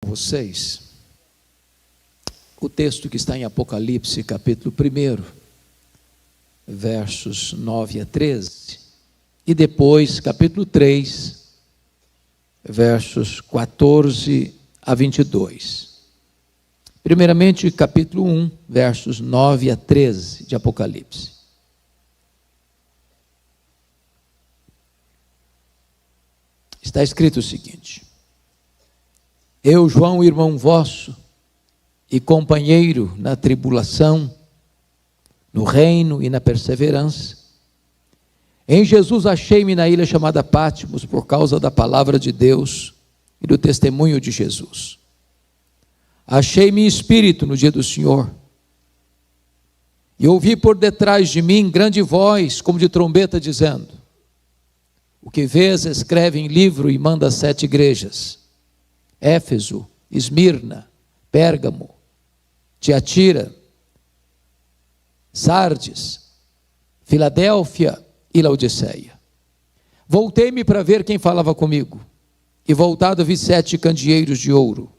vocês o texto que está em Apocalipse, capítulo 1, versos 9 a 13, e depois capítulo 3, versos 14 a 22. Primeiramente, capítulo 1, versos 9 a 13 de Apocalipse. Está escrito o seguinte: Eu, João, irmão vosso e companheiro na tribulação, no reino e na perseverança, em Jesus achei-me na ilha chamada Patmos por causa da palavra de Deus e do testemunho de Jesus. Achei-me em espírito no dia do Senhor, e ouvi por detrás de mim grande voz, como de trombeta, dizendo: O que vês, escreve em livro e manda às 7 igrejas: Éfeso, Esmirna, Pérgamo, Tiatira, Sardes, Filadélfia e Laodiceia. Voltei-me para ver quem falava comigo, e voltado vi 7 candeeiros de ouro,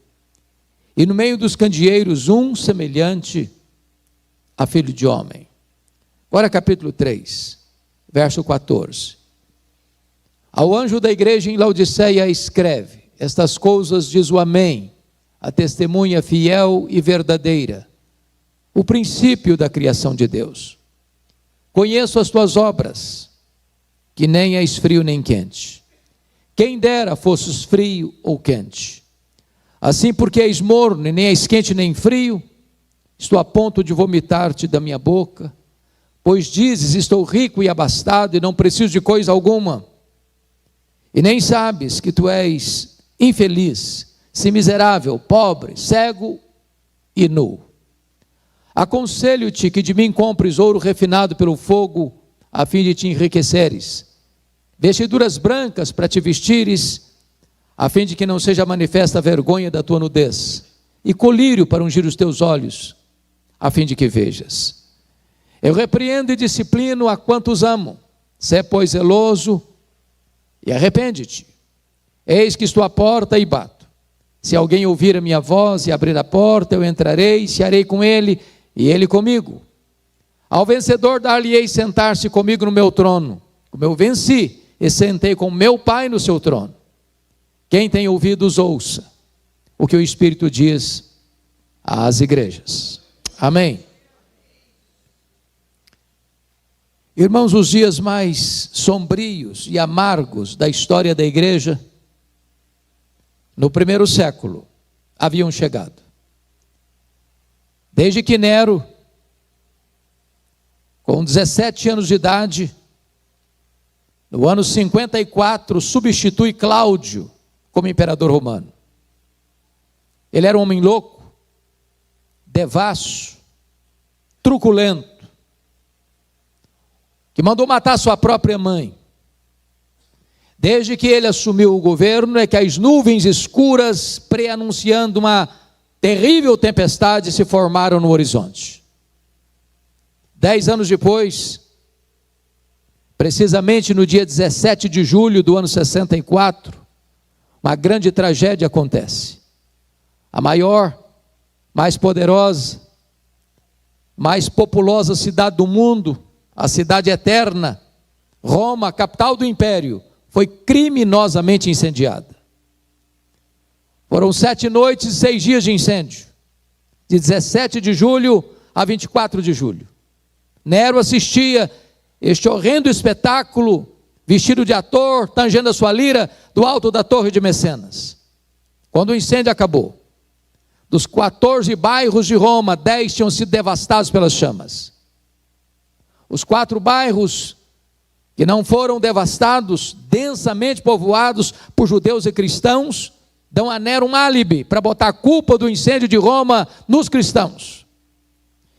e no meio dos candeeiros um semelhante a filho de homem. Agora capítulo 3, verso 14. Ao anjo da igreja em Laodiceia escreve: Estas coisas diz o Amém, a testemunha fiel e verdadeira, o princípio da criação de Deus. Conheço as tuas obras, que nem és frio nem quente. Quem dera fosses frio ou quente. Assim, porque és morno, e nem és quente nem frio, estou a ponto de vomitar-te da minha boca, pois dizes: estou rico e abastado, e não preciso de coisa alguma. E nem sabes que tu és infeliz, se miserável, pobre, cego e nu. Aconselho-te que de mim compres ouro refinado pelo fogo, a fim de te enriqueceres, vestiduras brancas para te vestires, a fim de que não seja manifesta a vergonha da tua nudez, e colírio para ungir os teus olhos, a fim de que vejas. Eu repreendo e disciplino a quantos amo. Sê, pois, zeloso e arrepende-te. Eis que estou à porta e bato. Se alguém ouvir a minha voz e abrir a porta, eu entrarei, cearei com ele e ele comigo. Ao vencedor dar-lhe-ei sentar-se comigo no meu trono, como eu venci e sentei com meu Pai no seu trono. Quem tem ouvidos, ouça o que o Espírito diz às igrejas. Amém. Irmãos, os dias mais sombrios e amargos da história da igreja, no primeiro século, haviam chegado. Desde que Nero, com 17 anos de idade, no ano 54, substitui Cláudio como imperador romano. Ele era um homem louco, devasso, truculento, que mandou matar sua própria mãe. Desde que ele assumiu o governo, é que as nuvens escuras, preanunciando uma terrível tempestade, se formaram no horizonte. 10 anos depois, precisamente no dia 17 de julho do ano 64, uma grande tragédia acontece. A maior, mais poderosa, mais populosa cidade do mundo, a cidade eterna, Roma, capital do império, foi criminosamente incendiada. Foram 7 noites e 6 dias de incêndio, de 17 de julho a 24 de julho. Nero assistia este horrendo espetáculo, vestido de ator, tangendo a sua lira, do alto da torre de Mecenas. Quando o incêndio acabou, dos 14 bairros de Roma, 10 tinham sido devastados pelas chamas. Os 4 bairros que não foram devastados, densamente povoados por judeus e cristãos, dão a Nero um álibi para botar a culpa do incêndio de Roma nos cristãos.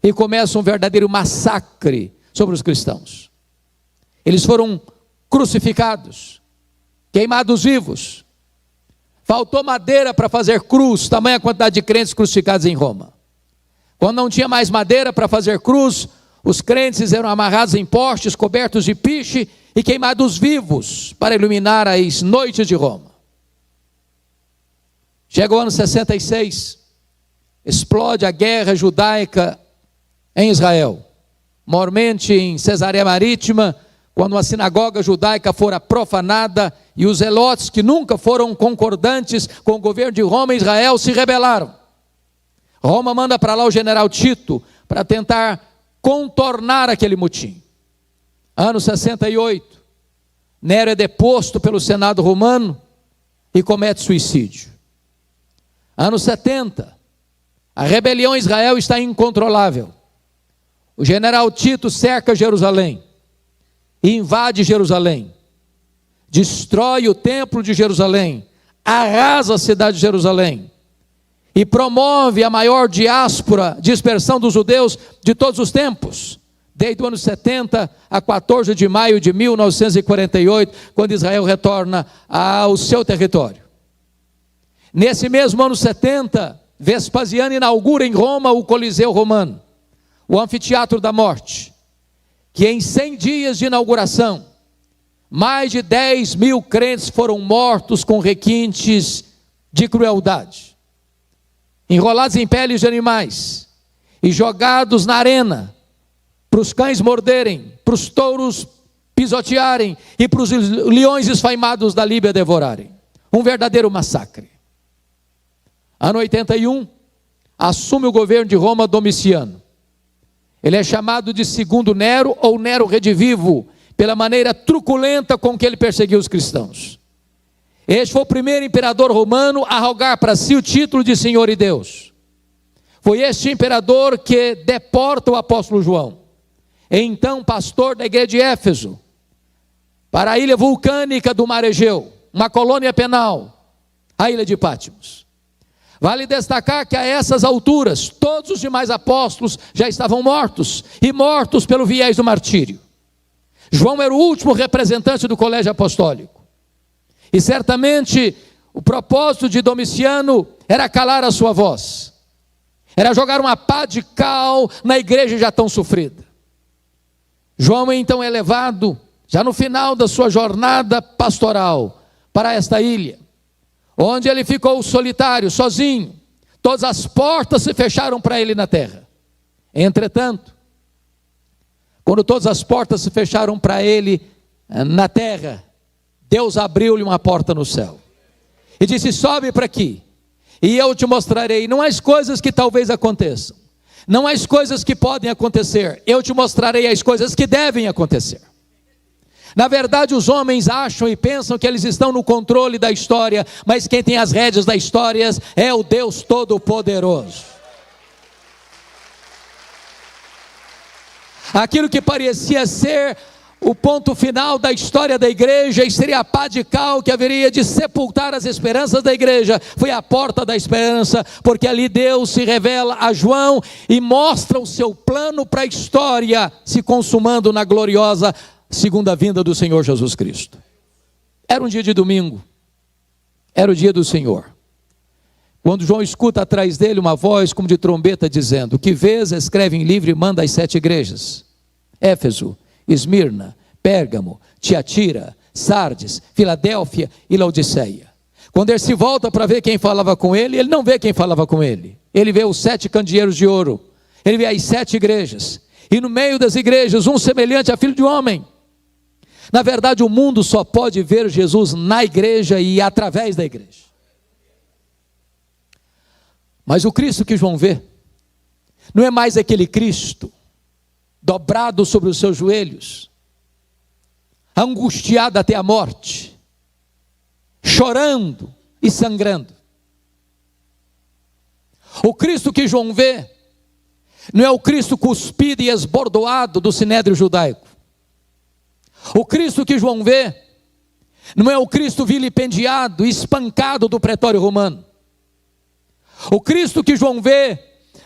E começa um verdadeiro massacre sobre os cristãos. Eles foram crucificados, queimados vivos. Faltou madeira para fazer cruz, tamanha quantidade de crentes crucificados em Roma. Quando não tinha mais madeira para fazer cruz, os crentes eram amarrados em postes, cobertos de piche e queimados vivos para iluminar as noites de Roma. Chega o ano 66, explode a guerra judaica em Israel, maiormente em Cesareia Marítima, quando uma sinagoga judaica fora profanada e os zelotes, que nunca foram concordantes com o governo de Roma e Israel, se rebelaram. Roma manda para lá o general Tito para tentar contornar aquele motim. Ano 68, Nero é deposto pelo Senado romano e comete suicídio. Ano 70, a rebelião em Israel está incontrolável. O general Tito cerca Jerusalém, invade Jerusalém, destrói o templo de Jerusalém, arrasa a cidade de Jerusalém e promove a maior diáspora, dispersão dos judeus de todos os tempos, desde o ano 70 a 14 de maio de 1948, quando Israel retorna ao seu território. Nesse mesmo ano 70, Vespasiano inaugura em Roma o Coliseu Romano, o Anfiteatro da Morte, que em 100 dias de inauguração, mais de 10 mil crentes foram mortos com requintes de crueldade, enrolados em peles de animais e jogados na arena, para os cães morderem, para os touros pisotearem e para os leões esfaimados da Líbia devorarem. Um verdadeiro massacre. Ano 81, assume o governo de Roma Domiciano. Ele é chamado de segundo Nero ou Nero Redivivo, pela maneira truculenta com que ele perseguiu os cristãos. Este foi o primeiro imperador romano a arrogar para si o título de Senhor e Deus. Foi este imperador que deporta o apóstolo João, então pastor da igreja de Éfeso, para a ilha vulcânica do Mar Egeu, uma colônia penal, a ilha de Patmos. Vale destacar que a essas alturas, todos os demais apóstolos já estavam mortos, e mortos pelo viés do martírio. João era o último representante do colégio apostólico, e certamente o propósito de Domiciano era calar a sua voz, era jogar uma pá de cal na igreja já tão sofrida. João então é levado, já no final da sua jornada pastoral, para esta ilha, onde ele ficou solitário, sozinho. Todas as portas se fecharam para ele na terra. Entretanto, quando todas as portas se fecharam para ele na terra, Deus abriu-lhe uma porta no céu e disse: sobe para aqui, e eu te mostrarei, não as coisas que talvez aconteçam, não as coisas que podem acontecer, eu te mostrarei as coisas que devem acontecer. Na verdade, os homens acham e pensam que eles estão no controle da história, mas quem tem as rédeas da história é o Deus Todo-Poderoso. Aquilo que parecia ser o ponto final da história da igreja, e seria a pá de cal que haveria de sepultar as esperanças da igreja, foi a porta da esperança, porque ali Deus se revela a João e mostra o seu plano para a história se consumando na gloriosa segunda vinda do Senhor Jesus Cristo. Era um dia de domingo, era o dia do Senhor, quando João escuta atrás dele uma voz como de trombeta dizendo: que vês, escreve em livro e manda às 7 igrejas: Éfeso, Esmirna, Pérgamo, Tiatira, Sardes, Filadélfia e Laodiceia. Quando ele se volta para ver quem falava com ele, ele não vê quem falava com ele, ele vê os 7 candeeiros de ouro, ele vê as 7 igrejas, e no meio das igrejas um semelhante a filho de homem. Na verdade, o mundo só pode ver Jesus na igreja e através da igreja. Mas o Cristo que João vê não é mais aquele Cristo dobrado sobre os seus joelhos, angustiado até a morte, chorando e sangrando. O Cristo que João vê não é o Cristo cuspido e esbordoado do sinédrio judaico. O Cristo que João vê não é o Cristo vilipendiado e espancado do pretório romano. O Cristo que João vê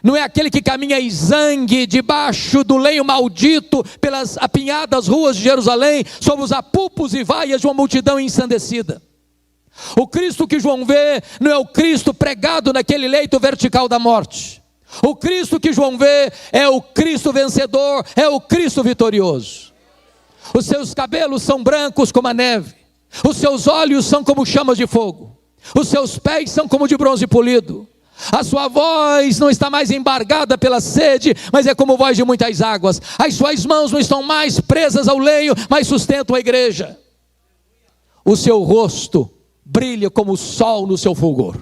não é aquele que caminha em sangue debaixo do lenho maldito pelas apinhadas ruas de Jerusalém, sob os apupos e vaias de uma multidão ensandecida. O Cristo que João vê não é o Cristo pregado naquele leito vertical da morte. O Cristo que João vê é o Cristo vencedor, é o Cristo vitorioso. Os seus cabelos são brancos como a neve, os seus olhos são como chamas de fogo, Os seus pés são como de bronze polido. A sua voz não está mais embargada pela sede, mas é como voz de muitas águas. As suas mãos não estão mais presas ao lenho, mas sustentam a igreja. O seu rosto brilha como o sol no seu fulgor.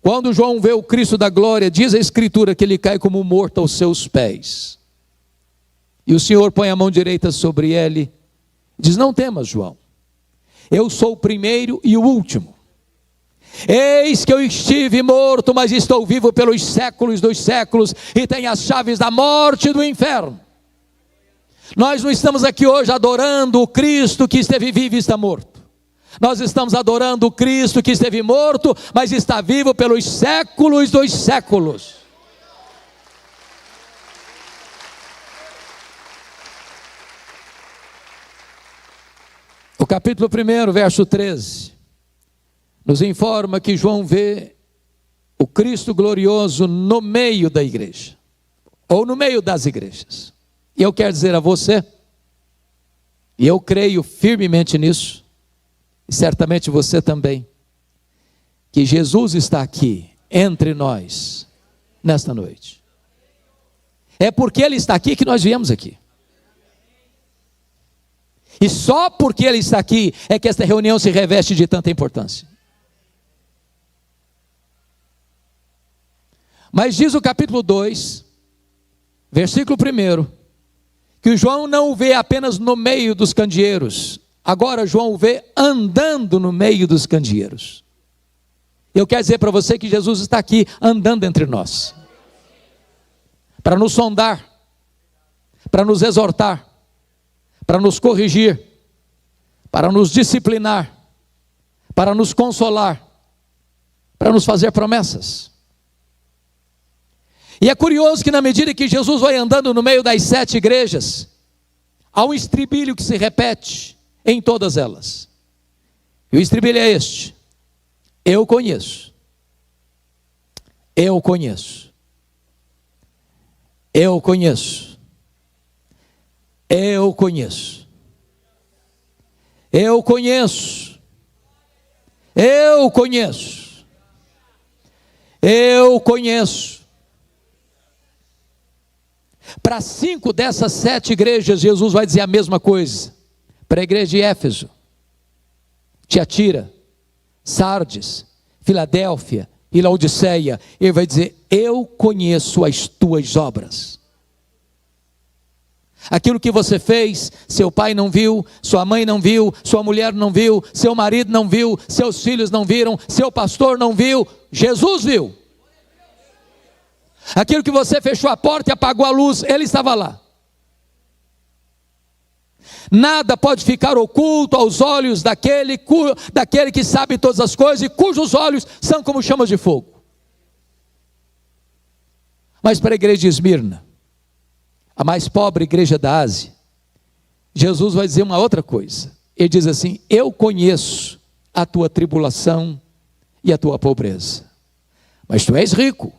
Quando João vê o Cristo da glória, diz a Escritura que ele cai como morto aos seus pés. E o Senhor põe a mão direita sobre ele, diz: não temas, João, eu sou o primeiro e o último. Eis que eu estive morto, mas estou vivo pelos séculos dos séculos, e tenho as chaves da morte e do inferno. Nós não estamos aqui hoje adorando o Cristo que esteve vivo e está morto. Nós estamos adorando o Cristo que esteve morto, mas está vivo pelos séculos dos séculos. O capítulo 1, verso 13, nos informa que João vê o Cristo glorioso no meio da igreja, ou no meio das igrejas. E eu quero dizer a você, e eu creio firmemente nisso, e certamente você também, que Jesus está aqui entre nós nesta noite. É porque Ele está aqui que nós viemos aqui. E só porque Ele está aqui é que esta reunião se reveste de tanta importância. Mas diz o capítulo 2, versículo 1, que João não o vê apenas no meio dos candeeiros. Agora João o vê andando no meio dos candeeiros. Eu quero dizer para você que Jesus está aqui andando entre nós, para nos sondar, para nos exortar, para nos corrigir, para nos disciplinar, para nos consolar, para nos fazer promessas. E é curioso que na medida que Jesus vai andando no meio das 7 igrejas, há um estribilho que se repete em todas elas. E o estribilho é este: eu conheço, eu conheço, eu conheço, eu conheço, eu conheço, eu conheço, eu conheço. Para 5 dessas 7 igrejas, Jesus vai dizer a mesma coisa. Para a igreja de Éfeso, Tiatira, Sardes, Filadélfia e Laodiceia, Ele vai dizer: eu conheço as tuas obras. Aquilo que você fez, seu pai não viu, sua mãe não viu, sua mulher não viu, seu marido não viu, seus filhos não viram, seu pastor não viu, Jesus viu. Aquilo que você fechou a porta e apagou a luz, Ele estava lá. Nada pode ficar oculto aos olhos daquele que sabe todas as coisas e cujos olhos são como chamas de fogo. Mas para a igreja de Esmirna, a mais pobre igreja da Ásia, Jesus vai dizer uma outra coisa. Ele diz assim: eu conheço a tua tribulação e a tua pobreza, mas tu és rico.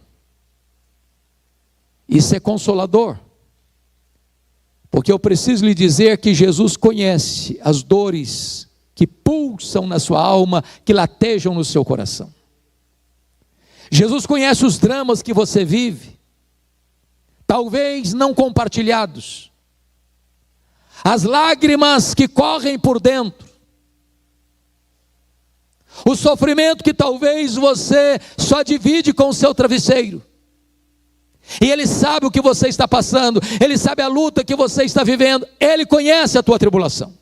Isso é consolador, porque eu preciso lhe dizer que Jesus conhece as dores que pulsam na sua alma, que latejam no seu coração. Jesus conhece os dramas que você vive, talvez não compartilhados, as lágrimas que correm por dentro, o sofrimento que talvez você só divide com o seu travesseiro. E Ele sabe o que você está passando, Ele sabe a luta que você está vivendo, Ele conhece a tua tribulação.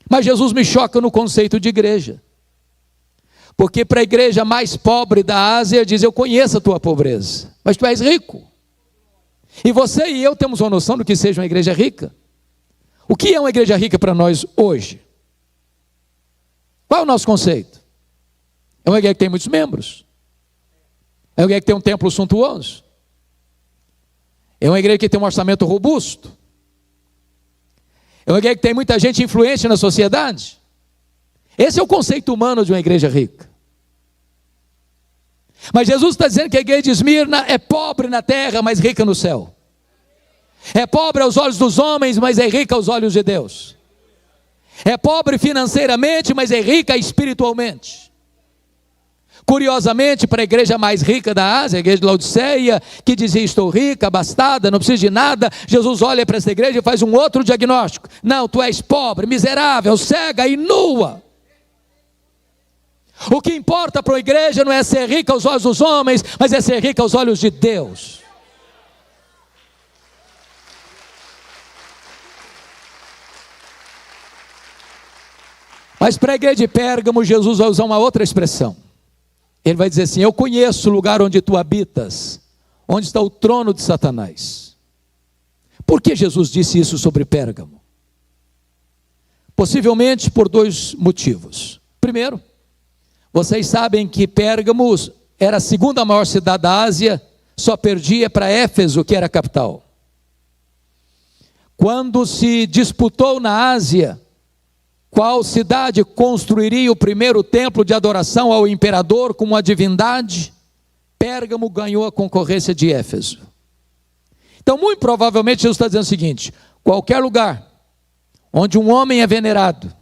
Mas Jesus me choca no conceito de igreja, porque para a igreja mais pobre da Ásia, diz: eu conheço a tua pobreza, mas tu és rico. E você e eu temos uma noção do que seja uma igreja rica. O que é uma igreja rica para nós hoje? Qual é o nosso conceito? É uma igreja que tem muitos membros, é uma igreja que tem um templo suntuoso, é uma igreja que tem um orçamento robusto, é uma igreja que tem muita gente influente na sociedade. Esse é o conceito humano de uma igreja rica. Mas Jesus está dizendo que a igreja de Esmirna é pobre na terra, mas rica no céu. É pobre aos olhos dos homens, mas é rica aos olhos de Deus. É pobre financeiramente, mas é rica espiritualmente. Curiosamente, para a igreja mais rica da Ásia, a igreja de Laodiceia, que dizia: estou rica, abastada, não preciso de nada, Jesus olha para essa igreja e faz um outro diagnóstico: não, tu és pobre, miserável, cega e nua. O que importa para a igreja não é ser rica aos olhos dos homens, mas é ser rica aos olhos de Deus. Mas para a igreja de Pérgamo, Jesus vai usar uma outra expressão. Ele vai dizer assim: eu conheço o lugar onde tu habitas, onde está o trono de Satanás. Por que Jesus disse isso sobre Pérgamo? Possivelmente por dois motivos. Primeiro, vocês sabem que Pérgamo era a segunda maior cidade da Ásia, só perdia para Éfeso, que era a capital. Quando se disputou na Ásia qual cidade construiria o primeiro templo de adoração ao imperador como uma divindade, Pérgamo ganhou a concorrência de Éfeso. Então, muito provavelmente, Jesus está dizendo o seguinte: qualquer lugar onde um homem é venerado,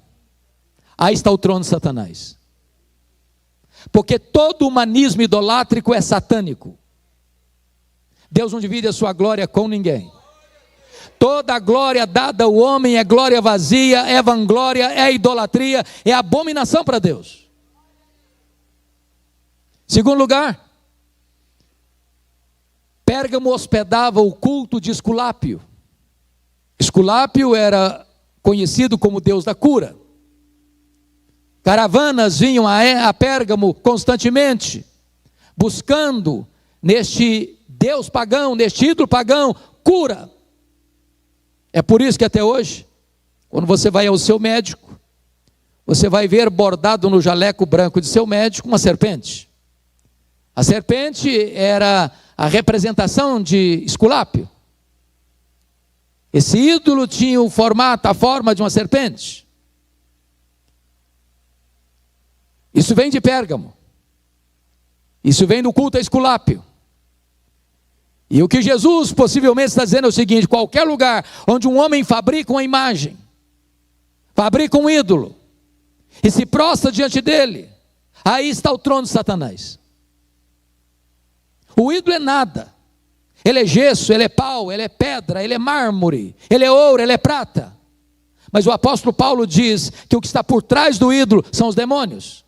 aí está o trono de Satanás. Porque todo humanismo idolátrico é satânico. Deus não divide a sua glória com ninguém. Toda a glória dada ao homem é glória vazia, é vanglória, é idolatria, é abominação para Deus. Segundo lugar, Pérgamo hospedava o culto de Esculápio. Esculápio era conhecido como Deus da cura. Caravanas vinham a Pérgamo constantemente, buscando neste Deus pagão, neste ídolo pagão, cura. É por isso que até hoje, quando você vai ao seu médico, você vai ver bordado no jaleco branco de seu médico uma serpente. A serpente era a representação de Esculápio. Esse ídolo tinha o formato, a forma de uma serpente. Isso vem de Pérgamo. Isso vem do culto a Esculápio. E o que Jesus possivelmente está dizendo é o seguinte: qualquer lugar onde um homem fabrica uma imagem, fabrica um ídolo, e se prostra diante dele, aí está o trono de Satanás. O ídolo é nada. Ele é gesso, ele é pau, ele é pedra, ele é mármore, ele é ouro, ele é prata. Mas o apóstolo Paulo diz que o que está por trás do ídolo são os demônios.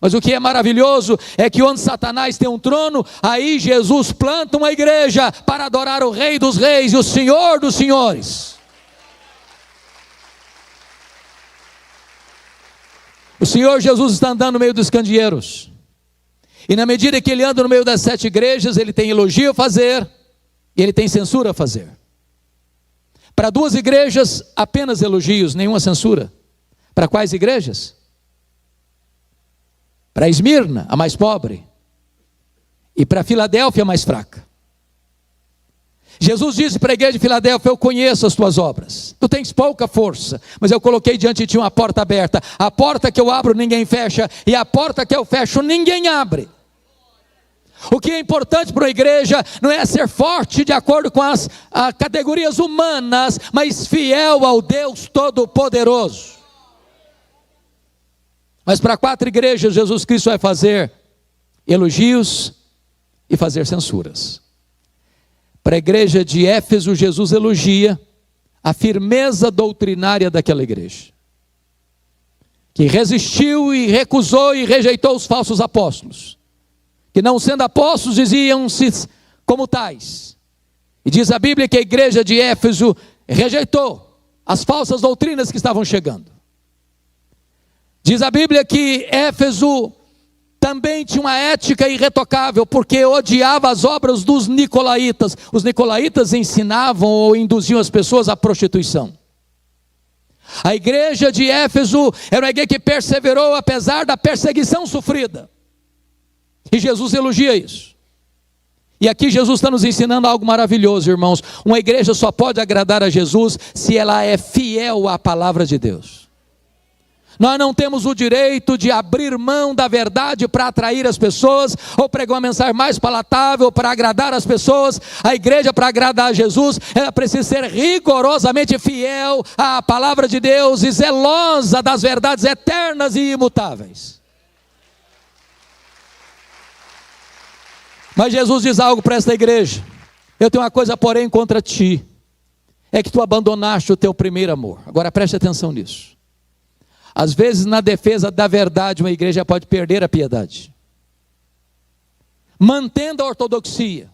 Mas o que é maravilhoso é que onde Satanás tem um trono, aí Jesus planta uma igreja para adorar o Rei dos Reis e o Senhor dos Senhores. O Senhor Jesus está andando no meio dos candeeiros. E na medida que ele anda no meio das 7 igrejas, ele tem elogio a fazer e ele tem censura a fazer. Para 2 igrejas, apenas elogios, nenhuma censura. Para quais igrejas? Para Esmirna, a mais pobre, e para Filadélfia, a mais fraca. Jesus disse para a igreja de Filadélfia: eu conheço as tuas obras, tu tens pouca força, mas eu coloquei diante de ti uma porta aberta. A porta que eu abro ninguém fecha, e a porta que eu fecho ninguém abre. O que é importante para a igreja não é ser forte de acordo com as categorias humanas, mas fiel ao Deus Todo-Poderoso. Mas para 4 igrejas, Jesus Cristo vai fazer elogios e fazer censuras. Para a igreja de Éfeso, Jesus elogia a firmeza doutrinária daquela igreja, que resistiu e recusou e rejeitou os falsos apóstolos, que não sendo apóstolos diziam-se como tais. E diz a Bíblia que a igreja de Éfeso rejeitou as falsas doutrinas que estavam chegando. Diz a Bíblia que Éfeso também tinha uma ética irretocável, porque odiava as obras dos nicolaítas. Os nicolaítas ensinavam ou induziam as pessoas à prostituição. A igreja de Éfeso era uma igreja que perseverou apesar da perseguição sofrida. E Jesus elogia isso. E aqui Jesus está nos ensinando algo maravilhoso, irmãos. Uma igreja só pode agradar a Jesus se ela é fiel à palavra de Deus. Nós não temos o direito de abrir mão da verdade para atrair as pessoas, ou pregar uma mensagem mais palatável para agradar as pessoas. A igreja, para agradar a Jesus, ela precisa ser rigorosamente fiel à palavra de Deus e zelosa das verdades eternas e imutáveis. Mas Jesus diz algo para esta igreja: eu tenho uma coisa, porém, contra ti, é que tu abandonaste o teu primeiro amor. Agora preste atenção nisso. Às vezes, na defesa da verdade, uma igreja pode perder a piedade. Mantendo a ortodoxia,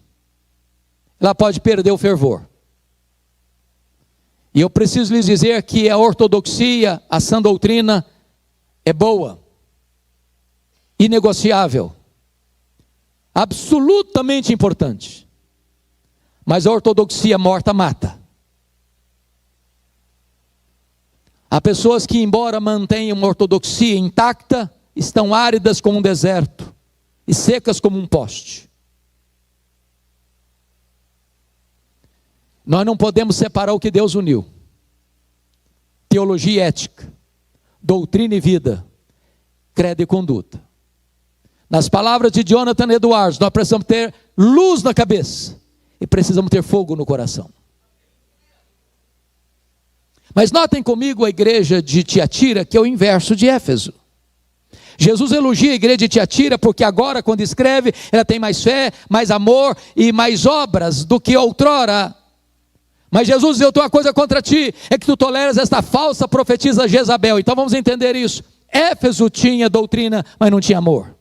ela pode perder o fervor. E eu preciso lhes dizer que a ortodoxia, a sã doutrina, é boa, inegociável, absolutamente importante. Mas a ortodoxia morta mata. Há pessoas que, embora mantenham uma ortodoxia intacta, estão áridas como um deserto e secas como um poste. Nós não podemos separar o que Deus uniu: teologia e ética, doutrina e vida, credo e conduta. Nas palavras de Jonathan Edwards, nós precisamos ter luz na cabeça e precisamos ter fogo no coração. Mas notem comigo a igreja de Tiatira, que é o inverso de Éfeso. Jesus elogia a igreja de Tiatira porque agora, quando escreve, ela tem mais fé, mais amor e mais obras do que outrora. Mas Jesus diz: eu tenho uma coisa contra ti, é que tu toleras esta falsa profetisa Jezabel. Então vamos entender isso. Éfeso tinha doutrina, mas não tinha amor.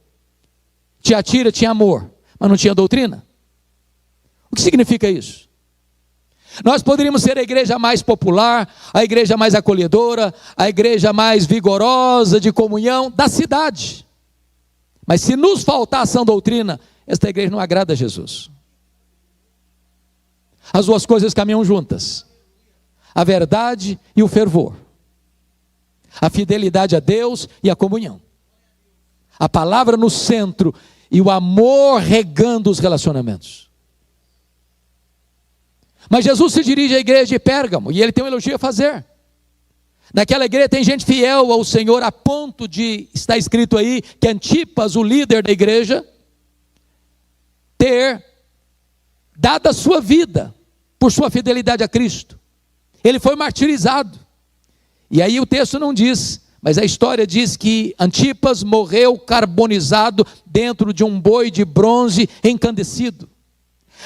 Tiatira tinha amor, mas não tinha doutrina. O que significa isso? Nós poderíamos ser a igreja mais popular, a igreja mais acolhedora, a igreja mais vigorosa de comunhão da cidade. Mas se nos faltar a sã doutrina, esta igreja não agrada a Jesus. As duas coisas caminham juntas: a verdade e o fervor, a fidelidade a Deus e a comunhão, a palavra no centro e o amor regando os relacionamentos. Mas Jesus se dirige à igreja de Pérgamo e ele tem um elogio a fazer. Naquela igreja tem gente fiel ao Senhor, a ponto de, está escrito aí, que Antipas, o líder da igreja, ter dado a sua vida por sua fidelidade a Cristo. Ele foi martirizado. E aí o texto não diz, mas a história diz que Antipas morreu carbonizado dentro de um boi de bronze encandecido.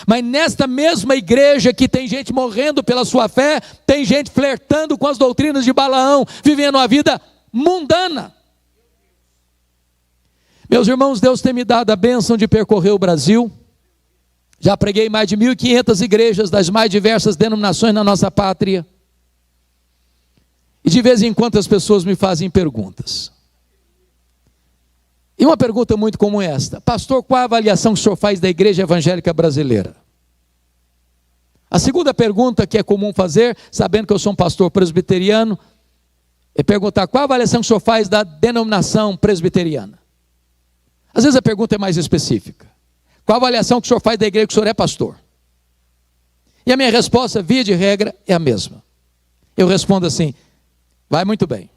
Mas nesta mesma igreja que tem gente morrendo pela sua fé, tem gente flertando com as doutrinas de Balaão, vivendo uma vida mundana. Meus irmãos, Deus tem me dado a bênção de percorrer o Brasil. Já preguei mais de 1.500 igrejas das mais diversas denominações na nossa pátria. E de vez em quando as pessoas me fazem perguntas. E uma pergunta muito comum é esta: pastor, qual a avaliação que o senhor faz da igreja evangélica brasileira? A segunda pergunta que é comum fazer, sabendo que eu sou um pastor presbiteriano, é perguntar: qual a avaliação que o senhor faz da denominação presbiteriana? Às vezes a pergunta é mais específica: qual a avaliação que o senhor faz da igreja que o senhor é pastor? E a minha resposta, via de regra, é a mesma. Eu respondo assim: vai muito bem.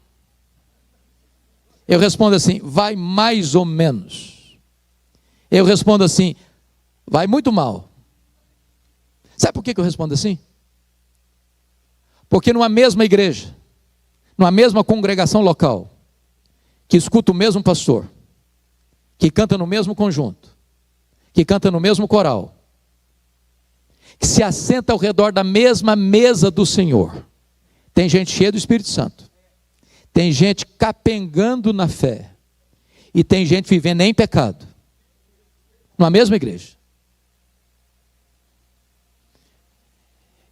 Eu respondo assim: vai mais ou menos. Eu respondo assim: vai muito mal. Sabe por que eu respondo assim? Porque numa mesma igreja, numa mesma congregação local, que escuta o mesmo pastor, que canta no mesmo conjunto, que canta no mesmo coral, que se assenta ao redor da mesma mesa do Senhor, tem gente cheia do Espírito Santo, tem gente capengando na fé, e tem gente vivendo em pecado, numa mesma igreja.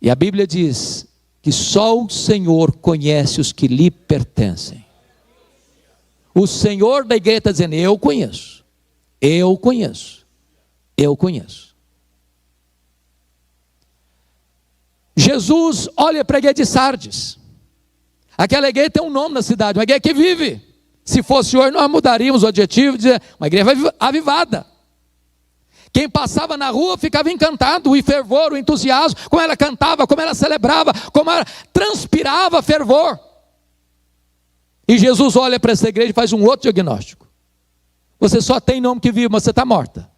E a Bíblia diz que só o Senhor conhece os que lhe pertencem. O Senhor da igreja está dizendo: eu conheço, eu conheço, eu conheço. Jesus olha para a igreja de Sardes. Aquela igreja tem um nome na cidade, uma igreja que vive. Se fosse hoje, nós mudaríamos o adjetivo e dizer uma igreja avivada. Quem passava na rua ficava encantado, o fervor, o entusiasmo, como ela cantava, como ela celebrava, como ela transpirava fervor. E Jesus olha para essa igreja e faz um outro diagnóstico. Você só tem nome que vive, mas você está morta.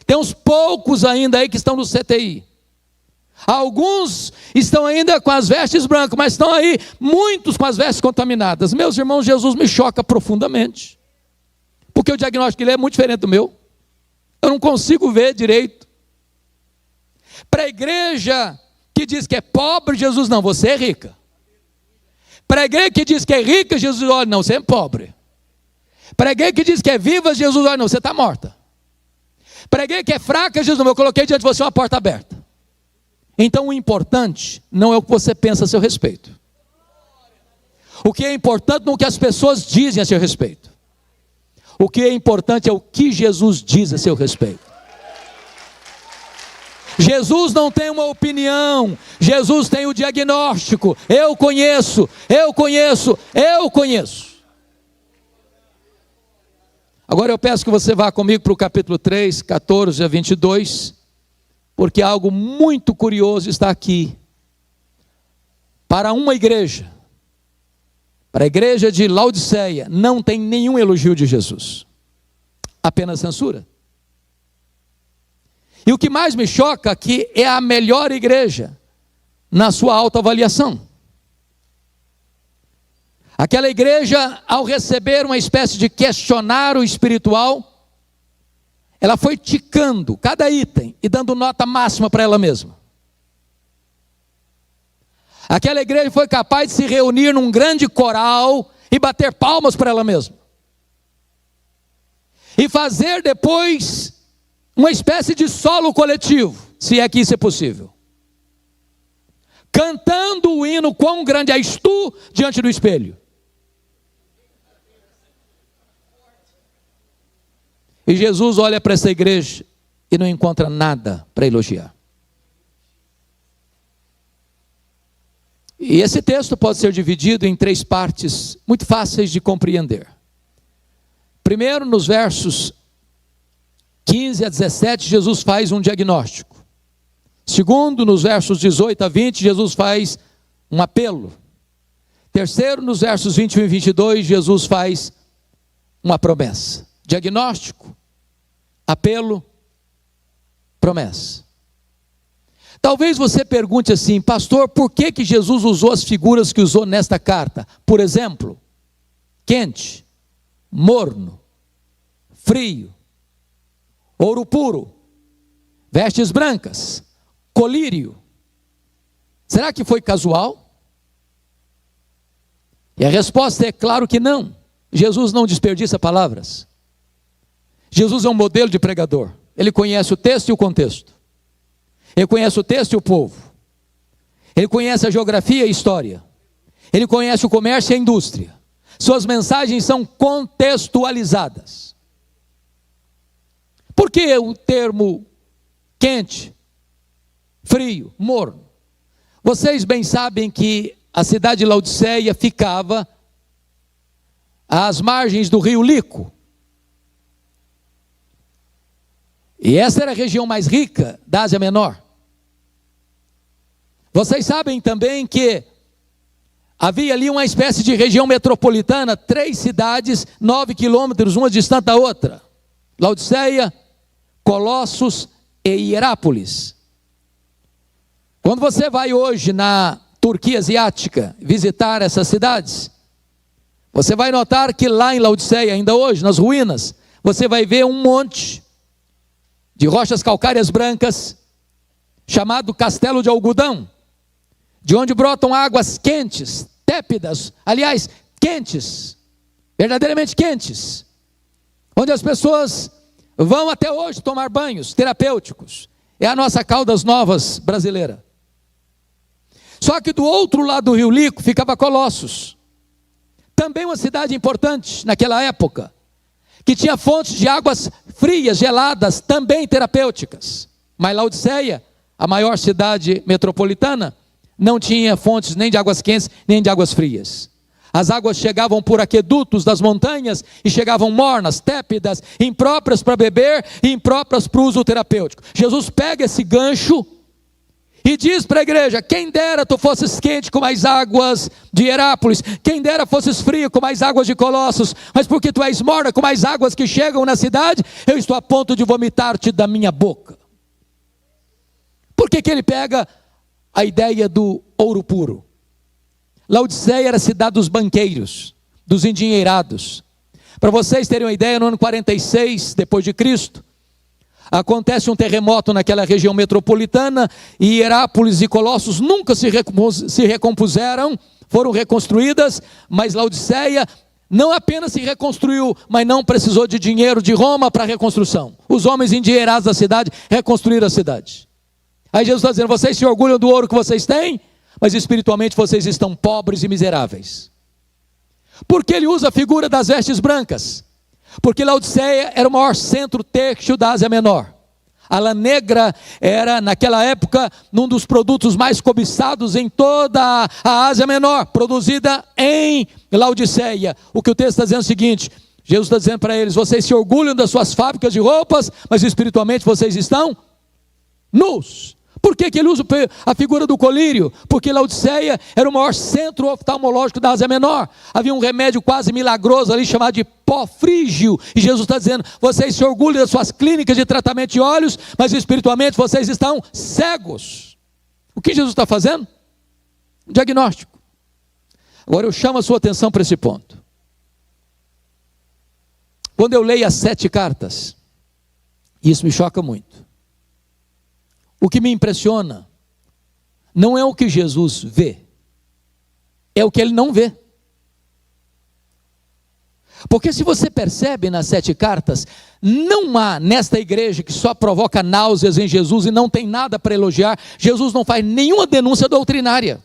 Tem uns poucos ainda aí que estão no CTI. Alguns estão ainda com as vestes brancas, mas estão aí muitos com as vestes contaminadas. Meus irmãos, Jesus me choca profundamente. Porque o diagnóstico dele é muito diferente do meu. Eu não consigo ver direito. Para a igreja que diz que é pobre, Jesus, não, você é rica. Para a igreja que diz que é rica, Jesus, olha, não, você é pobre. Para a igreja que diz que é viva, Jesus, olha, não, você está morta. Para a igreja que é fraca, Jesus, não, eu coloquei diante de você uma porta aberta. Então o importante não é o que você pensa a seu respeito. O que é importante não é o que as pessoas dizem a seu respeito. O que é importante é o que Jesus diz a seu respeito. Jesus não tem uma opinião, Jesus tem o diagnóstico. Eu conheço. Agora eu peço que você vá comigo para o capítulo 3, 14 a 22, porque algo muito curioso está aqui. Para uma igreja, para a igreja de Laodiceia, não tem nenhum elogio de Jesus, apenas censura. E o que mais me choca aqui é a melhor igreja na sua autoavaliação. Aquela igreja, ao receber uma espécie de questionário espiritual, ela foi ticando cada item e dando nota máxima para ela mesma. Aquela igreja foi capaz de se reunir num grande coral e bater palmas para ela mesma. E fazer depois uma espécie de solo coletivo, se é que isso é possível. Cantando o hino Quão Grande És Tu diante do espelho. E Jesus olha para essa igreja e não encontra nada para elogiar. E esse texto pode ser dividido em 3 partes muito fáceis de compreender. Primeiro, nos versos 15 a 17, Jesus faz um diagnóstico. Segundo, nos versos 18 a 20, Jesus faz um apelo. Terceiro, nos versos 21 e 22, Jesus faz uma promessa. Diagnóstico, apelo, promessa. Talvez você pergunte assim, pastor, por que Jesus usou as figuras que usou nesta carta? Por exemplo, quente, morno, frio, ouro puro, vestes brancas, colírio. Será que foi casual? E a resposta é claro que não. Jesus não desperdiça palavras. Jesus é um modelo de pregador. Ele conhece o texto e o contexto. Ele conhece o texto e o povo. Ele conhece a geografia e a história. Ele conhece o comércio e a indústria. Suas mensagens são contextualizadas. Por que o termo quente, frio, morno? Vocês bem sabem que a cidade de Laodiceia ficava às margens do rio Lico. E essa era a região mais rica da Ásia Menor. Vocês sabem também que havia ali uma espécie de região metropolitana, 3 cidades, 9 quilômetros, uma distante da outra. Laodiceia, Colossos e Hierápolis. Quando você vai hoje na Turquia asiática visitar essas cidades, você vai notar que lá em Laodiceia, ainda hoje, nas ruínas, você vai ver um monte de rochas calcárias brancas, chamado Castelo de Algodão, de onde brotam águas quentes, tépidas, aliás, quentes, verdadeiramente quentes, onde as pessoas vão até hoje tomar banhos terapêuticos. É a nossa Caldas Novas brasileira. Só que do outro lado do rio Lico ficava Colossos, também uma cidade importante naquela época, que tinha fontes de águas frias, geladas, também terapêuticas. Mas Laodiceia, a maior cidade metropolitana, não tinha fontes nem de águas quentes, nem de águas frias. As águas chegavam por aquedutos das montanhas e chegavam mornas, tépidas, impróprias para beber e impróprias para o uso terapêutico. Jesus pega esse gancho E diz para a igreja: quem dera tu fosses quente como as águas de Herápolis, quem dera fosses frio como as águas de Colossos, mas porque tu és morna como as águas que chegam na cidade, eu estou a ponto de vomitar-te da minha boca. Por que ele pega a ideia do ouro puro? Laodiceia era a cidade dos banqueiros, dos endinheirados. Para vocês terem uma ideia, no ano 46 depois de Cristo, acontece um terremoto naquela região metropolitana, e Herápolis e Colossos nunca se recompuseram, foram reconstruídas, mas Laodiceia não apenas se reconstruiu, mas não precisou de dinheiro de Roma para a reconstrução. Os homens endinheirados da cidade reconstruíram a cidade. Aí Jesus está dizendo: vocês se orgulham do ouro que vocês têm, mas espiritualmente vocês estão pobres e miseráveis. Por que ele usa a figura das vestes brancas? Porque Laodiceia era o maior centro têxtil da Ásia Menor. A lã negra era, naquela época, um dos produtos mais cobiçados em toda a Ásia Menor, produzida em Laodiceia. O que o texto está dizendo é o seguinte: Jesus está dizendo para eles: vocês se orgulham das suas fábricas de roupas, mas espiritualmente vocês estão nus. Por que ele usa a figura do colírio? Porque Laodiceia era o maior centro oftalmológico da Ásia Menor. Havia um remédio quase milagroso ali chamado de pó frígio. E Jesus está dizendo: vocês se orgulham das suas clínicas de tratamento de olhos, mas espiritualmente vocês estão cegos. O que Jesus está fazendo? Um diagnóstico. Agora eu chamo a sua atenção para esse ponto. Quando eu leio as 7 cartas, isso me choca muito. O que me impressiona não é o que Jesus vê, é o que ele não vê. Porque se você percebe nas 7 cartas, não há nesta igreja que só provoca náuseas em Jesus e não tem nada para elogiar. Jesus não faz nenhuma denúncia doutrinária.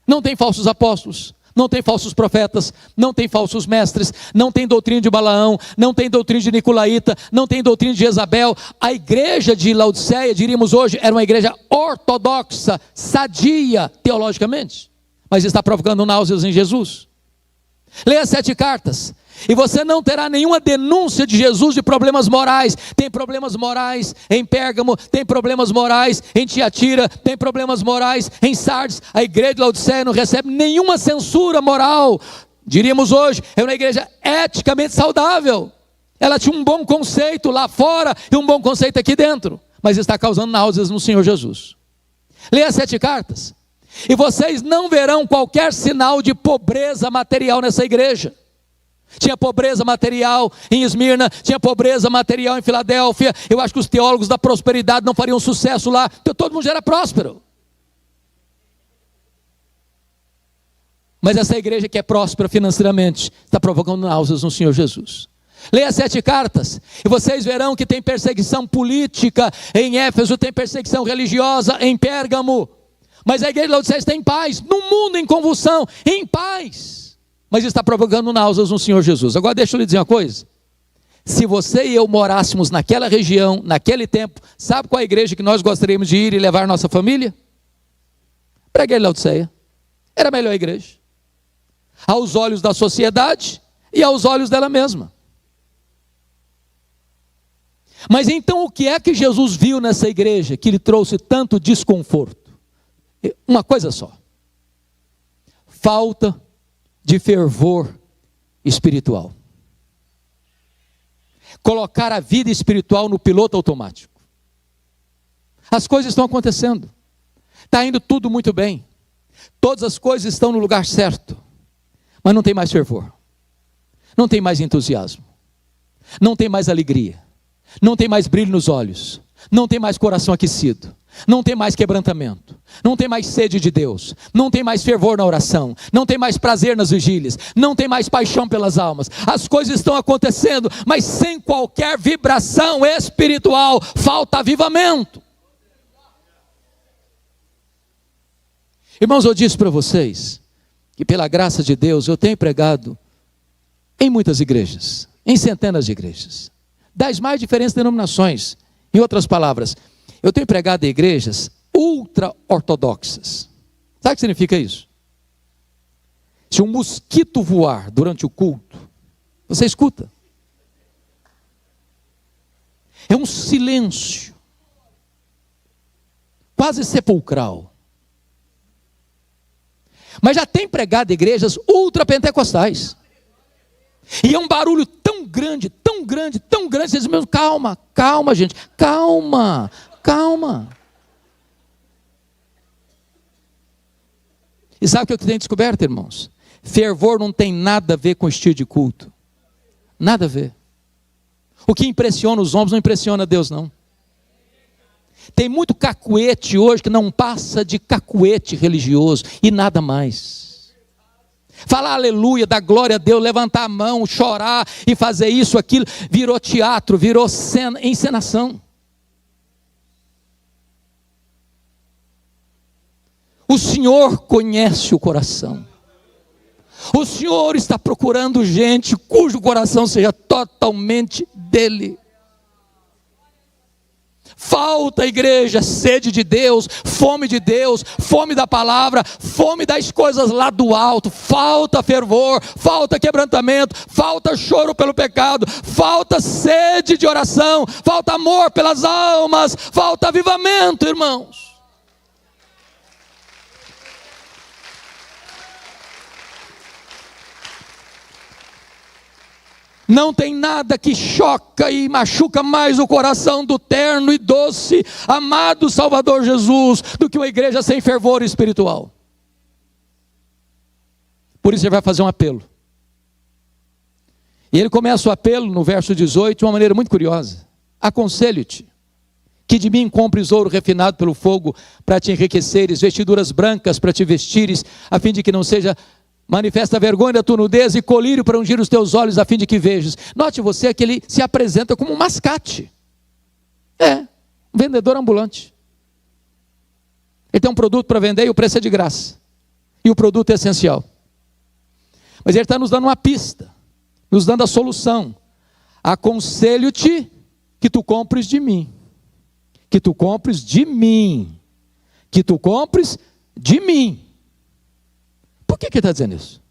Não tem falsos apóstolos, não tem falsos profetas, não tem falsos mestres, não tem doutrina de Balaão, não tem doutrina de Nicolaíta, não tem doutrina de Jezabel. A igreja de Laodiceia, diríamos hoje, era uma igreja ortodoxa, sadia teologicamente, mas está provocando náuseas em Jesus. Leia as 7 cartas, e você não terá nenhuma denúncia de Jesus de problemas morais. Tem problemas morais em Pérgamo, tem problemas morais em Tiatira, tem problemas morais em Sardes. A igreja de Laodiceia não recebe nenhuma censura moral. Diríamos hoje, é uma igreja eticamente saudável. Ela tinha um bom conceito lá fora e um bom conceito aqui dentro, mas está causando náuseas no Senhor Jesus. Leia as 7 cartas, e vocês não verão qualquer sinal de pobreza material nessa igreja. Tinha pobreza material em Esmirna, tinha pobreza material em Filadélfia. Eu acho que os teólogos da prosperidade não fariam sucesso lá, porque todo mundo já era próspero. Mas essa igreja que é próspera financeiramente está provocando náuseas no Senhor Jesus. Leia as 7 cartas, e vocês verão que tem perseguição política em Éfeso, tem perseguição religiosa em Pérgamo. Mas a igreja de Laodiceia está em paz, no mundo em convulsão, em paz. Mas está provocando náuseas no Senhor Jesus. Agora deixa eu lhe dizer uma coisa: se você e eu morássemos naquela região, naquele tempo, sabe qual é a igreja que nós gostaríamos de ir e levar nossa família? Para a igreja de Laodiceia. Era a melhor igreja, aos olhos da sociedade e aos olhos dela mesma. Mas então o que é que Jesus viu nessa igreja que lhe trouxe tanto desconforto? Uma coisa só: falta de fervor espiritual. Colocar a vida espiritual no piloto automático. As coisas estão acontecendo, está indo tudo muito bem, todas as coisas estão no lugar certo, mas não tem mais fervor, não tem mais entusiasmo, não tem mais alegria, não tem mais brilho nos olhos, não tem mais coração aquecido, não tem mais quebrantamento, não tem mais sede de Deus, não tem mais fervor na oração, não tem mais prazer nas vigílias, não tem mais paixão pelas almas. As coisas estão acontecendo, mas sem qualquer vibração espiritual. Falta avivamento. Irmãos, eu disse para vocês que pela graça de Deus eu tenho pregado em muitas igrejas, em centenas de igrejas, das mais diferentes denominações. Em outras palavras, eu tenho pregado em igrejas ultra-ortodoxas. Sabe o que significa isso? Se um mosquito voar durante o culto, você escuta. É um silêncio. quase sepulcral. Mas já tem pregado igrejas ultrapentecostais. E é um barulho tão grande, tão grande, tão grande. Vocês mesmos, calma, calma, gente, calma, calma. E sabe o que eu tenho descoberto, irmãos? Fervor não tem nada a ver com estilo de culto. Nada a ver. O que impressiona os homens não impressiona Deus, não. Tem muito cacuete hoje que não passa de cacuete religioso e nada mais. Falar aleluia, dar glória a Deus, levantar a mão, chorar e fazer isso, aquilo, virou teatro, virou encenação. O Senhor conhece o coração. O Senhor está procurando gente cujo coração seja totalmente dele. Falta, igreja, sede de Deus, fome da palavra, fome das coisas lá do alto. Falta fervor, falta quebrantamento, falta choro pelo pecado, falta sede de oração, falta amor pelas almas, falta avivamento, irmãos. Não tem nada que choca e machuca mais o coração do terno e doce, amado Salvador Jesus, do que uma igreja sem fervor espiritual. Por isso ele vai fazer um apelo. E ele começa o apelo no verso 18 de uma maneira muito curiosa. Aconselho-te que de mim compres ouro refinado pelo fogo para te enriqueceres, vestiduras brancas para te vestires, a fim de que não seja manifesta a vergonha da tua nudez e colírio para ungir os teus olhos a fim de que vejas. Note você que ele se apresenta como um mascate. Um vendedor ambulante. Ele tem um produto para vender e o preço é de graça. E o produto é essencial. Mas ele está nos dando uma pista, nos dando a solução. Aconselho-te que tu compres de mim. Que tu compres de mim. Que tu compres de mim. Por que ele está dizendo isso?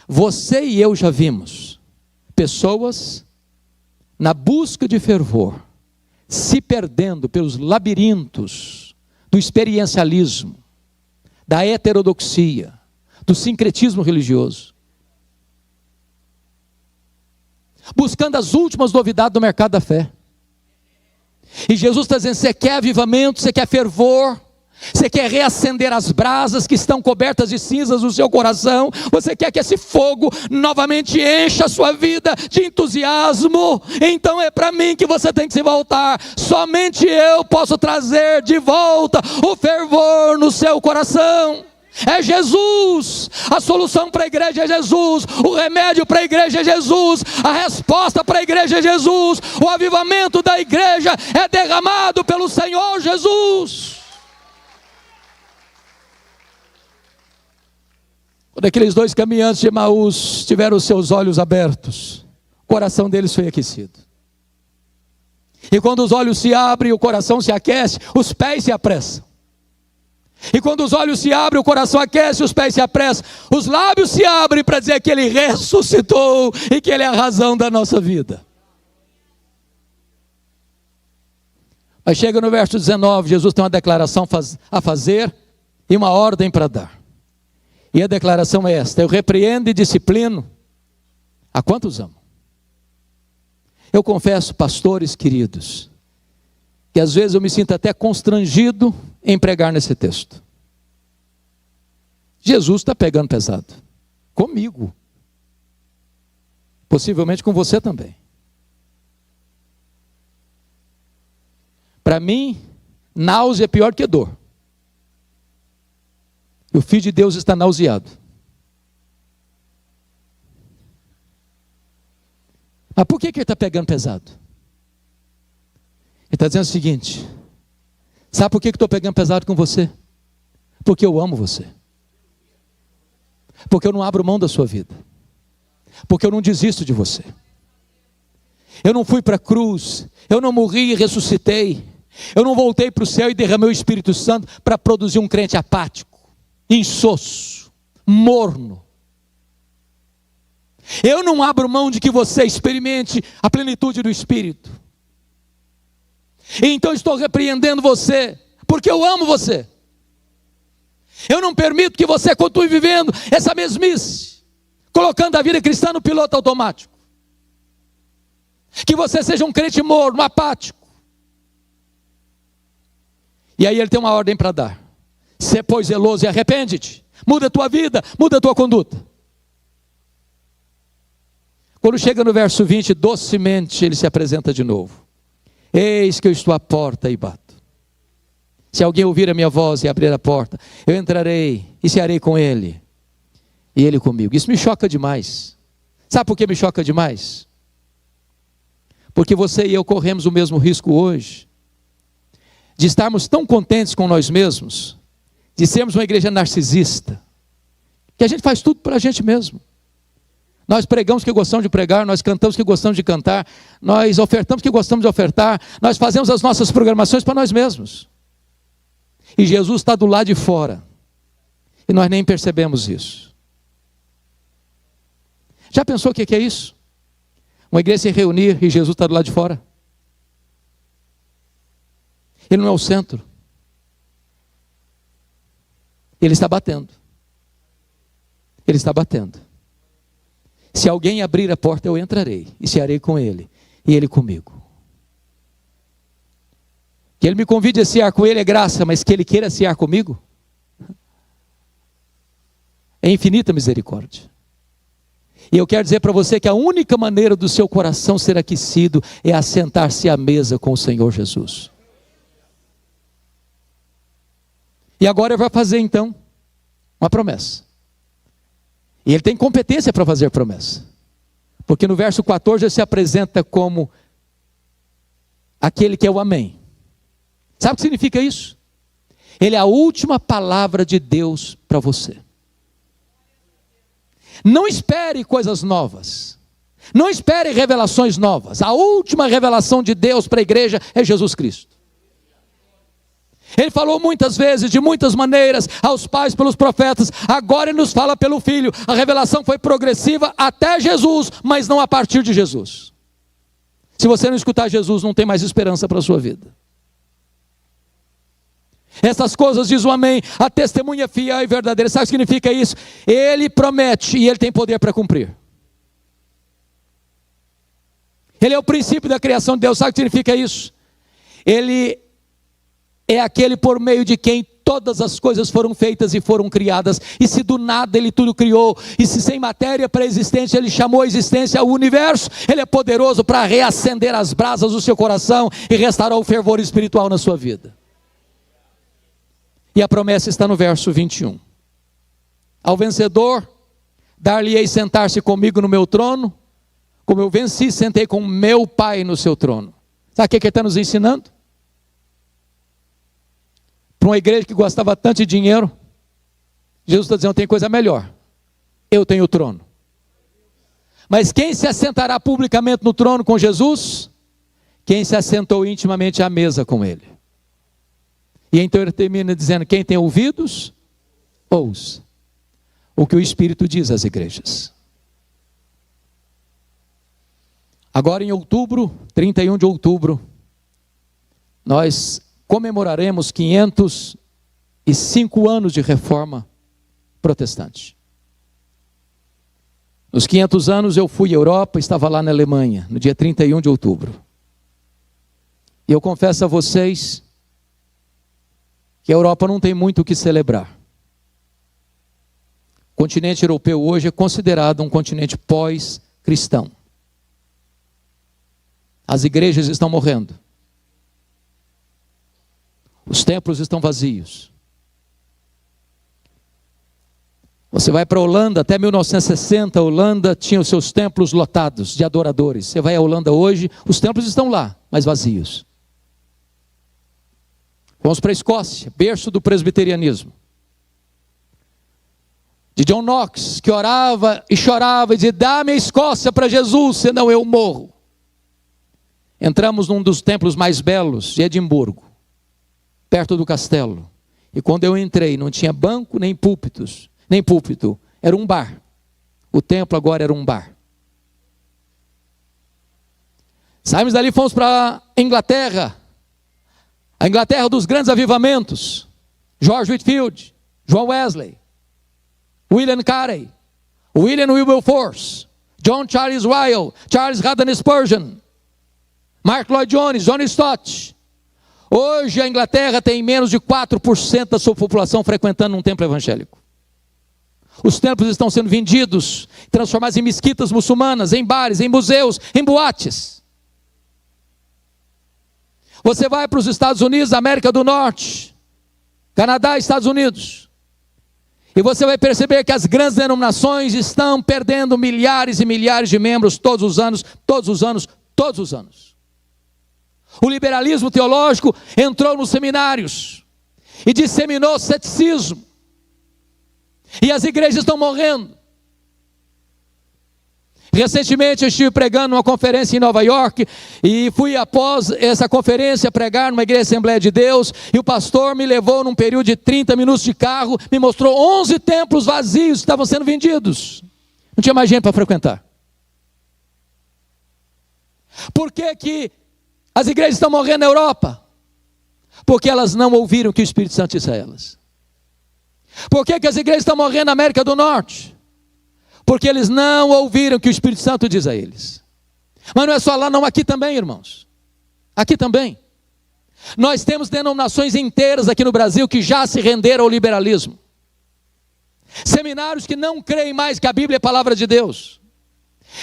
Você e eu já vimos pessoas na busca de fervor, se perdendo pelos labirintos do experiencialismo, da heterodoxia, do sincretismo religioso, buscando as últimas novidades do mercado da fé. E Jesus está dizendo, você quer avivamento, você quer fervor, você quer reacender as brasas que estão cobertas de cinzas no seu coração, você quer que esse fogo novamente encha a sua vida de entusiasmo, então é para mim que você tem que se voltar. Somente eu posso trazer de volta o fervor no seu coração. É Jesus, a solução para a igreja é Jesus, o remédio para a igreja é Jesus, a resposta para a igreja é Jesus, o avivamento da igreja é derramado pelo Senhor Jesus. Quando aqueles dois caminhantes de Emaús tiveram os seus olhos abertos, o coração deles foi aquecido. E quando os olhos se abrem, o coração se aquece, os pés se apressam. E quando os olhos se abrem, o coração aquece, os pés se apressam. Os lábios se abrem para dizer que Ele ressuscitou e que Ele é a razão da nossa vida. Mas chega no verso 19, Jesus tem uma declaração a fazer e uma ordem para dar. E a declaração é esta: eu repreendo e disciplino a quantos amo. Eu confesso, pastores queridos, que às vezes eu me sinto até constrangido em pregar nesse texto. Jesus está pegando pesado. Comigo. Possivelmente com você também. Para mim, náusea é pior que dor. E o Filho de Deus está nauseado. Mas por que ele está pegando pesado? Ele está dizendo o seguinte: sabe por que eu estou pegando pesado com você? Porque eu amo você. Porque eu não abro mão da sua vida. Porque eu não desisto de você. Eu não fui para a cruz, eu não morri e ressuscitei. Eu não voltei para o céu e derramei o Espírito Santo para produzir um crente apático, insosso, morno. Eu não abro mão de que você experimente a plenitude do Espírito. Então estou repreendendo você, porque eu amo você. Eu não permito que você continue vivendo essa mesmice, colocando a vida cristã no piloto automático. Que você seja um crente morno, apático. E aí ele tem uma ordem para dar: sê, pois, zeloso e arrepende-te. Muda a tua vida, muda a tua conduta. Quando chega no verso 20, docemente ele se apresenta de novo: eis que eu estou à porta e bato. Se alguém ouvir a minha voz e abrir a porta, eu entrarei e cearei com ele, e ele comigo. Isso me choca demais. Sabe por que me choca demais? Porque você e eu corremos o mesmo risco hoje, de estarmos tão contentes com nós mesmos, de sermos uma igreja narcisista, que a gente faz tudo para a gente mesmo. Nós pregamos que gostamos de pregar, nós cantamos que gostamos de cantar, nós ofertamos que gostamos de ofertar, nós fazemos as nossas programações para nós mesmos. E Jesus está do lado de fora, e nós nem percebemos isso. Já pensou o que é isso? Uma igreja se reunir e Jesus está do lado de fora? Ele não é o centro. Ele está batendo. Ele está batendo. Se alguém abrir a porta, eu entrarei e cearei com ele, e ele comigo. Que ele me convide a cear com ele é graça, mas que ele queira cear comigo é infinita misericórdia. E eu quero dizer para você que a única maneira do seu coração ser aquecido é assentar-se à mesa com o Senhor Jesus. E agora ele vai fazer então uma promessa. E ele tem competência para fazer promessa. Porque no verso 14 ele se apresenta como aquele que é o amém. Sabe o que significa isso? Ele é a última palavra de Deus para você. Não espere coisas novas. Não espere revelações novas. A última revelação de Deus para a igreja é Jesus Cristo. Ele falou muitas vezes, de muitas maneiras, aos pais pelos profetas. Agora ele nos fala pelo Filho. A revelação foi progressiva até Jesus, mas não a partir de Jesus. Se você não escutar Jesus, não tem mais esperança para a sua vida. Essas coisas, diz o amém, a testemunha fiel e verdadeira. Sabe o que significa isso? Ele promete e ele tem poder para cumprir. Ele é o princípio da criação de Deus. Sabe o que significa isso? Ele é aquele por meio de quem todas as coisas foram feitas e foram criadas. E se do nada ele tudo criou, e se sem matéria pré-existente ele chamou a existência ao universo, ele é poderoso para reacender as brasas do seu coração e restaurar o fervor espiritual na sua vida. E a promessa está no verso 21. Ao vencedor, dar-lhe-ei sentar-se comigo no meu trono, como eu venci, sentei com meu Pai no seu trono. Sabe o que ele está nos ensinando? Para uma igreja que gostava tanto de dinheiro, Jesus está dizendo: tem coisa melhor. Eu tenho o trono. Mas quem se assentará publicamente no trono com Jesus? Quem se assentou intimamente à mesa com ele. E então ele termina dizendo: quem tem ouvidos, ouça o que o Espírito diz às igrejas. Agora em outubro, 31 de outubro, nós comemoraremos 505 anos de reforma protestante. Nos 500 anos eu fui à Europa, estava lá na Alemanha, no dia 31 de outubro. E eu confesso a vocês que a Europa não tem muito o que celebrar. O continente europeu hoje é considerado um continente pós-cristão. As igrejas estão morrendo. Os templos estão vazios. Você vai para a Holanda, até 1960, a Holanda tinha os seus templos lotados de adoradores. Você vai à Holanda hoje, os templos estão lá, mas vazios. Vamos para a Escócia, berço do presbiterianismo. De John Knox, que orava e chorava e dizia: dá-me a Escócia para Jesus, senão eu morro. Entramos num dos templos mais belos de Edimburgo, perto do castelo. E quando eu entrei, não tinha banco nem púlpitos, nem púlpito, era um bar. O templo agora era um bar. Saímos dali, fomos para a Inglaterra. A Inglaterra dos grandes avivamentos: George Whitefield, John Wesley, William Carey, William Wilberforce, John Charles Ryle, Charles Haddon Spurgeon, Mark Lloyd Jones, John Stott. Hoje a Inglaterra tem menos de 4% da sua população frequentando um templo evangélico. Os templos estão sendo vendidos, transformados em mesquitas muçulmanas, em bares, em museus, em boates. Você vai para os Estados Unidos, América do Norte, Canadá, Estados Unidos, e você vai perceber que as grandes denominações estão perdendo milhares e milhares de membros todos os anos, todos os anos, todos os anos. O liberalismo teológico entrou nos seminários e disseminou ceticismo, e as igrejas estão morrendo. Recentemente eu estive pregando numa conferência em Nova York, e fui após essa conferência pregar numa igreja Assembleia de Deus, e o pastor me levou num período de 30 minutos de carro, me mostrou 11 templos vazios que estavam sendo vendidos. Não tinha mais gente para frequentar. Por que que as igrejas estão morrendo na Europa? Porque elas não ouviram o que o Espírito Santo disse a elas. Por que que as igrejas estão morrendo na América do Norte? Porque eles não ouviram o que o Espírito Santo diz a eles. Mas não é só lá não, aqui também, irmãos. Aqui também. Nós temos denominações inteiras aqui no Brasil que já se renderam ao liberalismo. Seminários que não creem mais que a Bíblia é a palavra de Deus.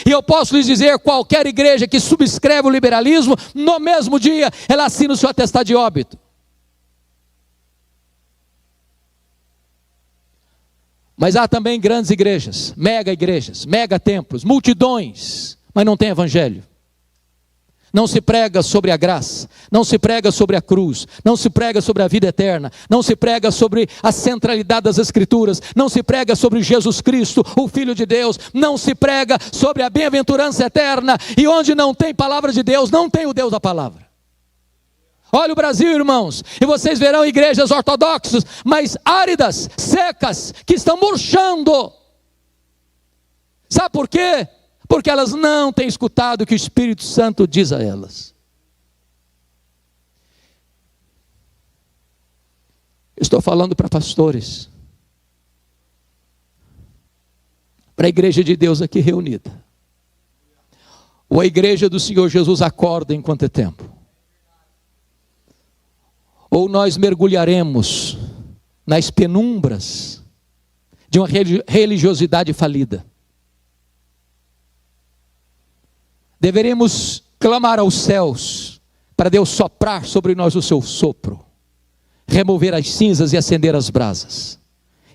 E eu posso lhes dizer, qualquer igreja que subscreve o liberalismo, no mesmo dia ela assina o seu atestado de óbito. Mas há também grandes igrejas, mega templos, multidões, mas não tem evangelho. Não se prega sobre a graça, não se prega sobre a cruz, não se prega sobre a vida eterna, não se prega sobre a centralidade das Escrituras, não se prega sobre Jesus Cristo, o Filho de Deus, não se prega sobre a bem-aventurança eterna, e onde não tem palavra de Deus, não tem o Deus da palavra. Olha o Brasil, irmãos, e vocês verão igrejas ortodoxas, mas áridas, secas, que estão murchando. Sabe por quê? Porque elas não têm escutado o que o Espírito Santo diz a elas. Estou falando para pastores, para a igreja de Deus aqui reunida, ou a igreja do Senhor Jesus acorda enquanto é tempo. Ou nós mergulharemos nas penumbras de uma religiosidade falida. Deveremos clamar aos céus para Deus soprar sobre nós o seu sopro, remover as cinzas e acender as brasas,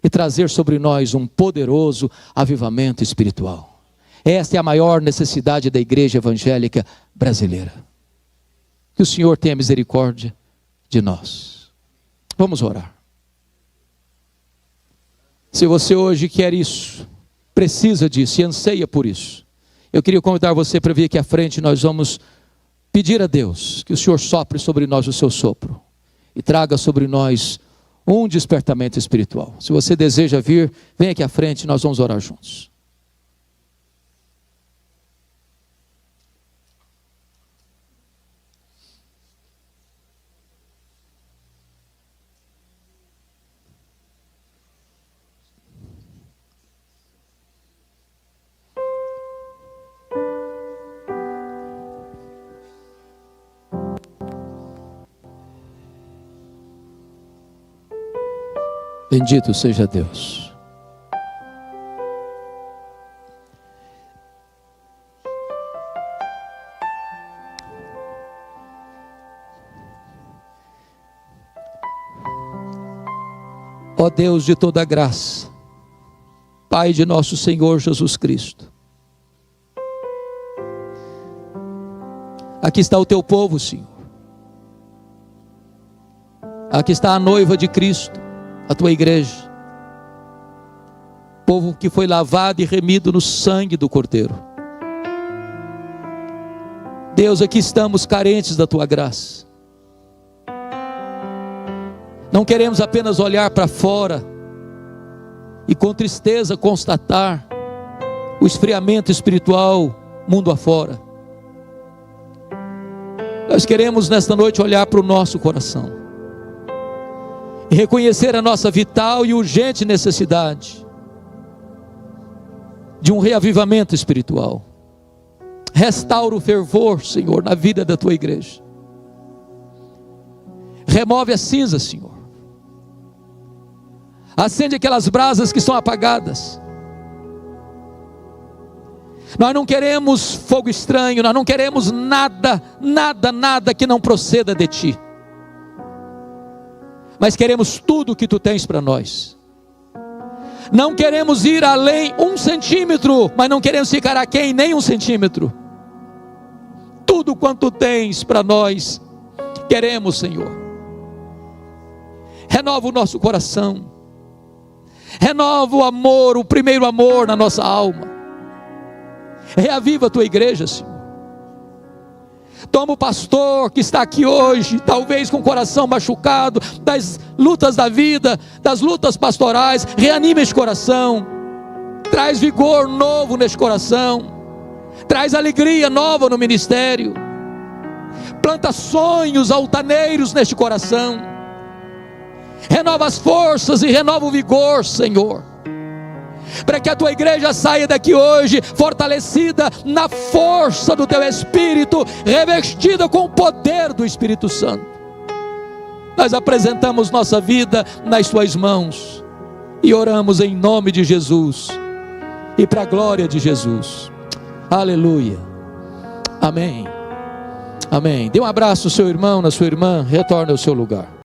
e trazer sobre nós um poderoso avivamento espiritual. Esta é a maior necessidade da igreja evangélica brasileira. Que o Senhor tenha misericórdia de nós. Vamos orar. Se você hoje quer isso, precisa disso e anseia por isso, eu queria convidar você para vir aqui à frente. Nós vamos pedir a Deus que o Senhor sopre sobre nós o seu sopro e traga sobre nós um despertamento espiritual. Se você deseja vir, vem aqui à frente, nós vamos orar juntos. Bendito seja Deus. Ó Deus de toda graça, Pai de nosso Senhor Jesus Cristo, aqui está o teu povo, Senhor. Aqui está a noiva de Cristo, a tua igreja, povo que foi lavado e remido no sangue do Cordeiro. Deus, aqui estamos carentes da tua graça. Não queremos apenas olhar para fora e com tristeza constatar o esfriamento espiritual mundo afora. Nós queremos nesta noite olhar para o nosso coração e reconhecer a nossa vital e urgente necessidade de um reavivamento espiritual. Restaura o fervor, Senhor, na vida da tua igreja. Remove a cinza, Senhor. Acende aquelas brasas que estão apagadas. Nós não queremos fogo estranho, nós não queremos nada que não proceda de ti. Mas queremos tudo que tu tens para nós. Não queremos ir além 1 centímetro, mas não queremos ficar aquém nem 1 centímetro. Tudo quanto tens para nós, queremos, Senhor. Renova o nosso coração. Renova o amor, o primeiro amor na nossa alma. Reaviva a tua igreja, Senhor. Toma o pastor que está aqui hoje, talvez com o coração machucado, das lutas da vida, das lutas pastorais. Reanima esse coração. Traz vigor novo neste coração. Traz alegria nova no ministério. Planta sonhos altaneiros neste coração. Renova as forças e renova o vigor, Senhor, para que a tua igreja saia daqui hoje fortalecida na força do teu Espírito, revestida com o poder do Espírito Santo. Nós apresentamos nossa vida nas tuas mãos e oramos em nome de Jesus e para a glória de Jesus. Aleluia. Amém. Amém. Dê um abraço ao seu irmão, na sua irmã, retorne ao seu lugar.